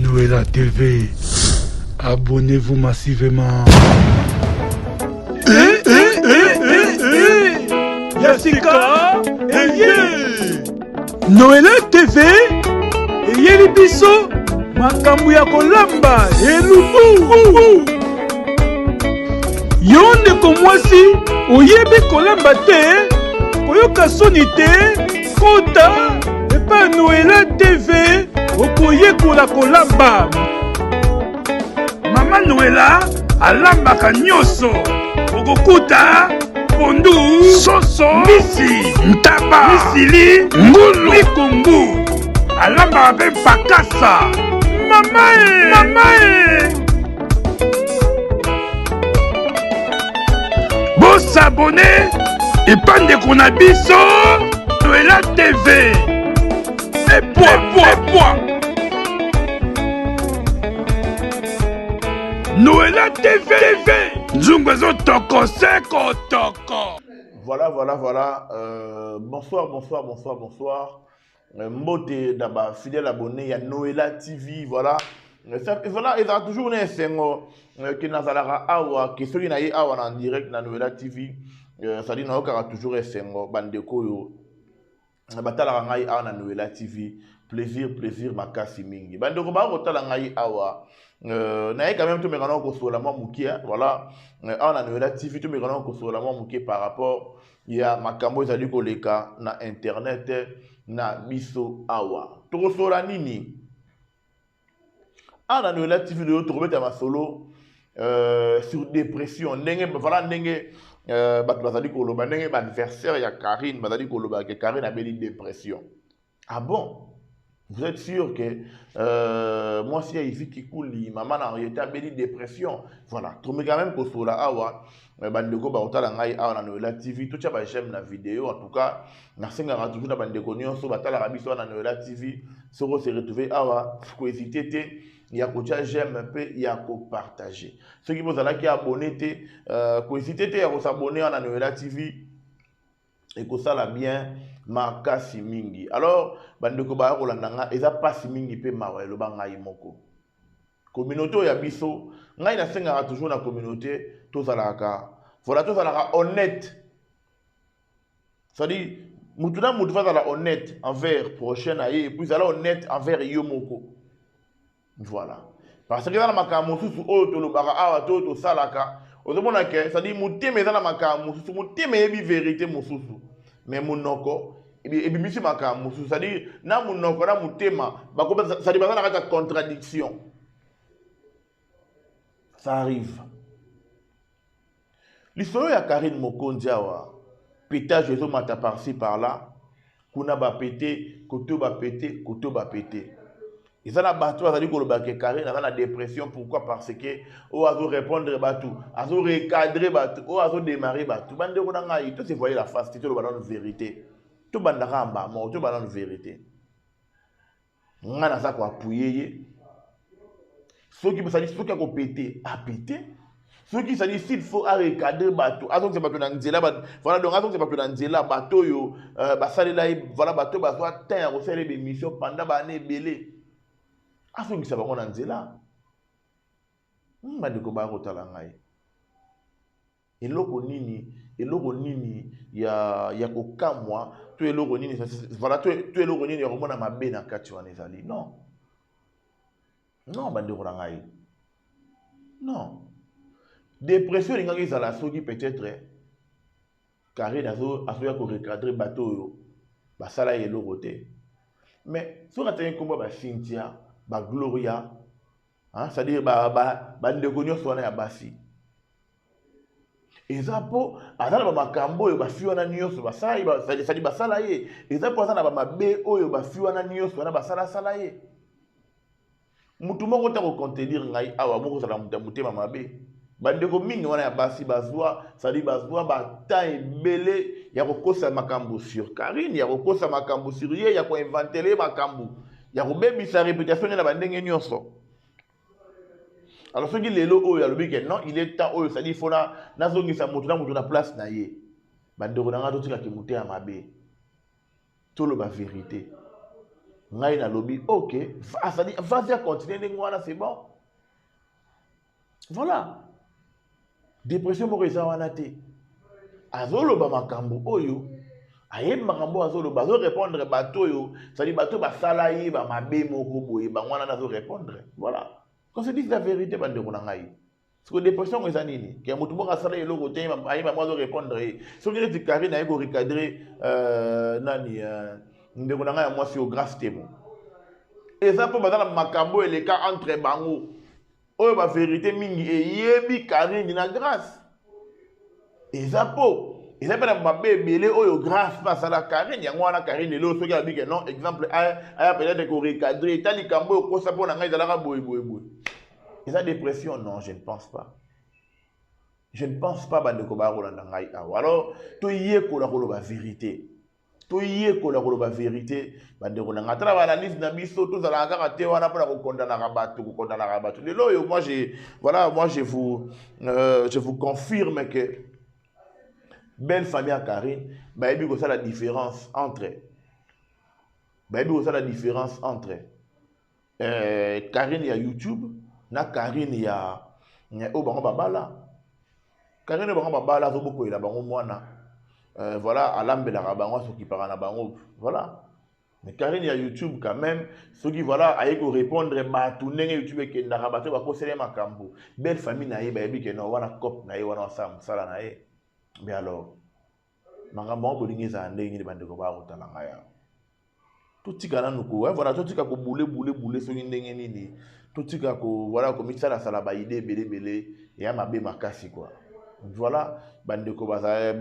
Noëlla TV. Abonnez-vous massivement. Yassika Noëlla TV eyeli biso makambo ya kolamba elubu. Yo ndeko mwasi oyebi kolamba te, koyoka soni te, kota epa Noëlla TV okoyekola kolamba. Mama Noëlla alambaka nyonso, okokuta pondu, soso, misi, ntaba, misili, ngulu, mikungu. Alambaka mpe pakasa. Mama e bosabone epandeko na biso Noëlla TV. Noëlla TV. Nzungu ezo toko seko toko. Voilà. Bonsoir. Mbote d'aba fidèle abonné à Noëlla TV. Voilà, il y a toujours un sengo qui n'a pas awa, qui sont en direct dans Noëlla TV. Ça dit qu'il y a toujours un sengo bandeko yo. Batala ngai awa na Noëlla TV. Plaisir makasi mingi. Bandeko ba batala ngai awa. Na quand même tout me kana ko sola mo mukia. Voilà, awa na Noëlla TV tout me kana ko sola mo mukia par rapport ya makambo ezali koleka na internet na biso awa. Toko sola nini? Awa na Noëlla TV de trouver ma solo sur dépression. Voilà ndenge bat bazali koloba ndenge ba adversaire ya Karine bazali koloba que Karine a béni dépression. Ah bon? Vous êtes sûr que moi si il vit qui coule, maman a été béni dépression. Voilà, trouver quand même que sola awa bandeko ba otala ngai awa na Noëlla TV tout ça ba j'aime la vidéo. En tout cas na senga toujours na bandeko nyonso batala rabiso na Noëlla TV soko se retrouver awa ko hésiter te ya ko j'aime un peu ya ko partager. Ceux qui vous allez qui abonner te ko hésiter te ya ko s'abonner na Noëlla TV et que ça la bien makasi mingi. Alors bandeko ba ko landanga eza pasi mingi pe mawa lo ba ngai moko. Communauté ya biso ngai na senga toujours na communauté tozalaka. Voilà, tozalaka honnête. C'est-à-dire mutuna mutu fazala honnête envers prochain aye et puis ala honnête envers yo moko. Voilà. Parce que dans la makambo susu o to lo baka awa to salaka. Ozomona ke c'est-à-dire muteme za na makambo susu muteme yebi vérité mususu. Mais munoko et bimisi makambo susu c'est-à-dire na munoko na mutema bakoba c'est-à-dire bazana ka contradiction. Ça arrive. L'histoire ya Karine Mokonzi awa pétage ezo mata par-ci par-là, kuna ba pété, koto ba pété. Et ça la bateau azali koloba ke Karine a la dépression. Pourquoi? Parce que o azo répondre batou, azo recadrer batou, o azo démarrer batou. Bande ko nanga ito se voyer la face, tito lo balon vérité. To bandaka mba, mo to balon vérité. Ngana sa ko appuyer. Ceux qui peut dire ceux qui a pété, a pété. Ceux qui s'agit s'il faut recadrer bateau, azong c'est bateau nanzela, voilà donc azong c'est bateau nanzela, bateau yo, basale là, voilà bateau bateau terre, on fait les missions pendant l'année belé. Azong c'est bateau nanzela. Madeko ba kotala ngai. Eloko nini ya kokamwa, tu eloko nini voilà tu eloko nini ya komona mabe na kati wana ezali. Non bandeko ngai. Non. Dépression les gens à la soki peut-être carré d'azo asoya ko recadrer bateau yo ba sala yelo côté mais sur la tête comme ba Cynthia ba Gloria hein c'est-à-dire ba ndeko nyonso wana ya basi ezapo azala ba makambo yo ba fiwana nyonso ba sala ba c'est-à-dire ba sala ye ezapo azala ba mabe oyo ba fiwana nyonso wana ba sala ye mutu moko ta ko contenir ngai awa moko sala mutema mabe. Bandeko mingi wana ya basi bazwa, sali bazwa ba ta ebele ya kokosa makambo sur Karine, ya kokosa makambo sur ye, ya ko inventer makambo, ya ko bebisa réputation na bandenge nyonso. Alors ceux qui lelo oyo alobi ke non, il est temps oyo sali fona nazongisa mutu na place na ye. Bandeko nanga to tika ki muté ya mabe. Tout le ba vérité. ngai na lobby, ok, vas-y continuer n'engwana, c'est bon. Voilà. Dépression moko eza wana te. Azoloba makambo oyo. Ayeb makambo azoloba, azo répondre bato yo, c'est-à-dire bato basala ye ba mabe moko boye, ba ngwana nazo répondre. Voilà. Quand se dit la vérité bande ko na ngai. Parce que dépression eza nini? Ke mutu moko asala yelo ko te ayeba mo azo répondre. So ngene ti Karine ayeko recadrer nani ndeko na ngai moi si au grâce temo. Eza po bazala makambo eleka entre bango. Oyo ba vérité mingi eyebi Karine na grâce. Eza po ils appellent ma bébé oyo grâce face à la Karine yango wana Karine le soki abi que non exemple aya peut-être ko recadrer tali kambo ko sa pona ngai zalaka boy. Ils ont dépression non, je ne pense pas. Je ne pense pas bande ko ba rolanda ngai awa. Alors to yé ko la ba vérité. To yé ko la vérité bande ko nga tra ba analyse na biso to zala kaka te wana pona ko condamner ka batu. Le loyo moi je vous confirme que belle famille à Karine, bah il y a la différence entre Karine y a YouTube, na Karine y a Obango Babala. Karine Obango Babala zo beaucoup il a bango mwana. Voilà, alambe la rabango ceux qui parlent na bango, voilà. Mais Karine y a YouTube quand même, ceux qui voilà aille ko répondre ba tout ndenge YouTube ke ndaka bato ba kosele makambo. Belle famille na ye ba yebi ke no wana cop na ye wana sam sala na ye. Mais alors, makambo bolingi za ndenge ni bandeko ba kotala ngaya. Totika na nuko, voilà totika ko boule so ndenge nini. Totika ko voilà ko mixala sala ba idée belé ya mabe makasi quoi. Voilà bandeko ba za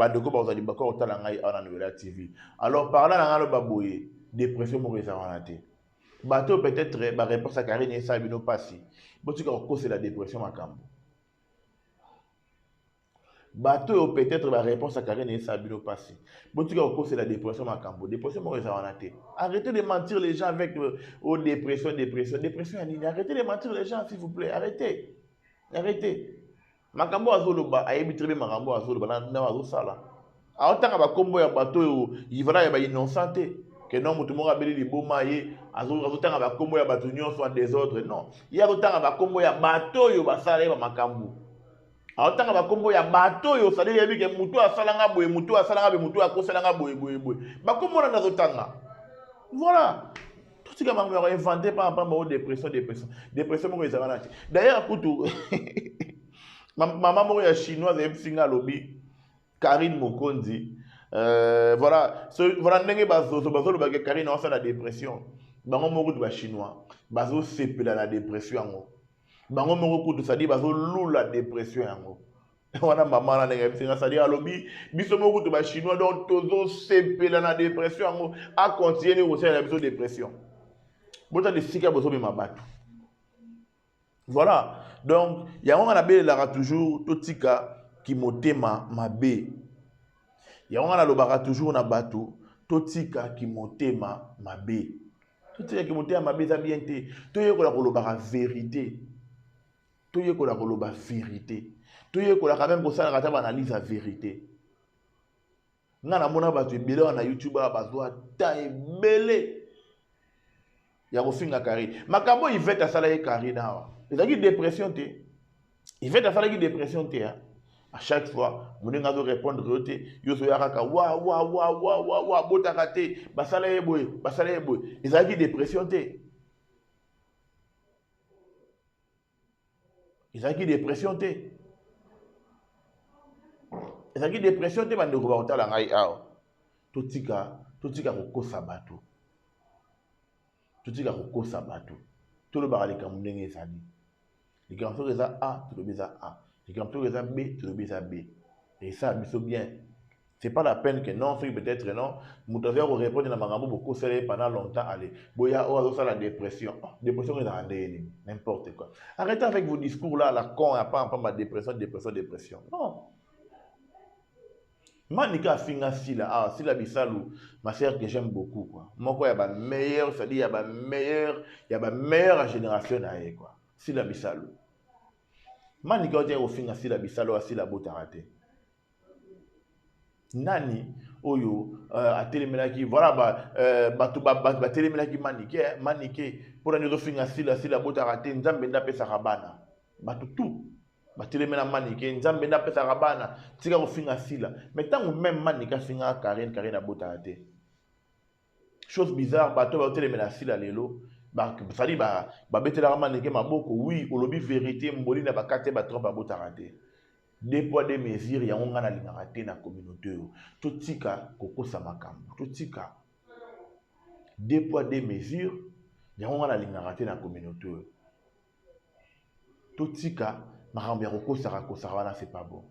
di bako kotala ngai ana Nouvelle TV. Alors parlant na ngalo baboye, dépression mo reza wana te. Bato peut-être ba réponse à Karine et ça bino passi. Botika ko c'est la dépression makambo. Bateau peut-être la réponse à Karine et Sabino passé. Bon, tu cas, c'est la dépression makambo. Dépression, moi, arrêtez de mentir les gens avec dépression. Arrêtez de mentir les gens, s'il vous plaît. Arrêtez. Makambo azoloba, ayebitrebe makambo azoloba, na azosala. A autant que combo ya bateau, il va y avoir innocenté. Que non, tout le monde a béni les beaux mailles, autant que combo ya bateau, soit des autres. Non. Il y a autant que combo ya bateau, il va saler makambo. Aotanga bakombo ya bato yo sali yebi ke mutu asalanga boye mutu akosalanga boye bakombo na nazotanga voilà tout ce que m'a inventé par rapport à dépression mo ezala na d'ailleurs kutu maman mo ya chinoise et singa lobby Karine Mokonzi voilà ndenge bazo ba ke Karine on la dépression bango mo kutu ba chinois bazo sepela la dépression ngo bango moko kutu sadi bazo lula dépression yango wana mama na ndenge bisinga sadi alobi biso moko kutu ba chinois donc tozo sepela na dépression yango a continuer ko sala biso dépression bota de sika bozo be mabatu voilà donc yango na belela toujours totika ki motema mabe yango na lobaka toujours na bato totika ki motema mabe totika ki motema mabe za bien te toyekola kolobaka vérité. Tout est qu'on a la vérité. Tout est qu'on a quand même pour ça la analyse la vérité. Ngana mona ba tu bele na YouTube ba zo ta ebele. Ya ko finga Karine. Makambo il fait ta sala ye Karine awa. Ezaki dépression te. Il fait ta sala ki dépression te hein. À chaque fois, mon nga zo répondre te yo so yaraka wa botaka te basala ye boy. Ezaki dépression te. Ils ont dépression te. Bande ko ba otala ngai awa. Totika ko kosa bato. To le barale kam ndenge ezali. Les grands eza A, to le beza A. Les grands eza B, to le beza B. Et ça biso bien. C'est pas la peine que non, peut-être non. Moutavia ko répondre na makambo beaucoup sele pendant longtemps aller. Boya o ça la dépression. Dépression est dans n'importe quoi. Arrêtez avec vos discours là, la con a pas ma dépression. Non. Manika finga sila sila bisalu, ma sœur que j'aime beaucoup quoi. Moko ya ba meilleur, c'est-à-dire ya ba meilleure génération na quoi. Sila bisalu. Manika o finga sila bisalu sila botarate. Nani oyo atelemelaki voilà bato batelemelaki manike mpona nde ozofinga sila botaka te nzambe nde apesaka bana bato tu batelemela manike nzambe nde apesaka bana tika kofinga sila mais ntango même manike afingaka Karine abotaka te chose bizarre bato baotelemela sila lelo sali babetelaka manike maboko oui olobi vérité mboli na bakate batrompe abotaka te. Deux poids deux mesures yango nga na lingaka te na communauté oyo totika kokosa makambo totika deux poids deux mesures yango nga na lingaka te na communauté oyo totika makambo ya kokosaka wana c'est pas bon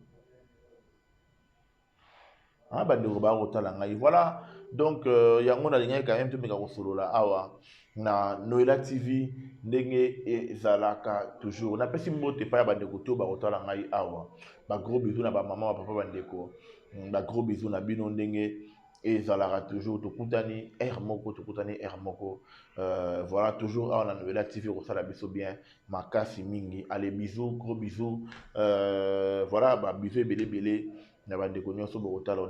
bandeko bakotala ngai voilà donc yango nalingaki quand même tomeka kosolola awa na Noela TV ndenge ezalaka toujours napesi mbote epai ya bandeko to bakotala ngai awa gros bisous na bamama bapapa bandeko gros bisous na bino ndenge ezalaka toujours tokutani r moko voilà toujours awa na Noela TV kosala biso bien makasi mingi allez bisous gros bisous voilà bisous ebele na bandeko nyonso bokotala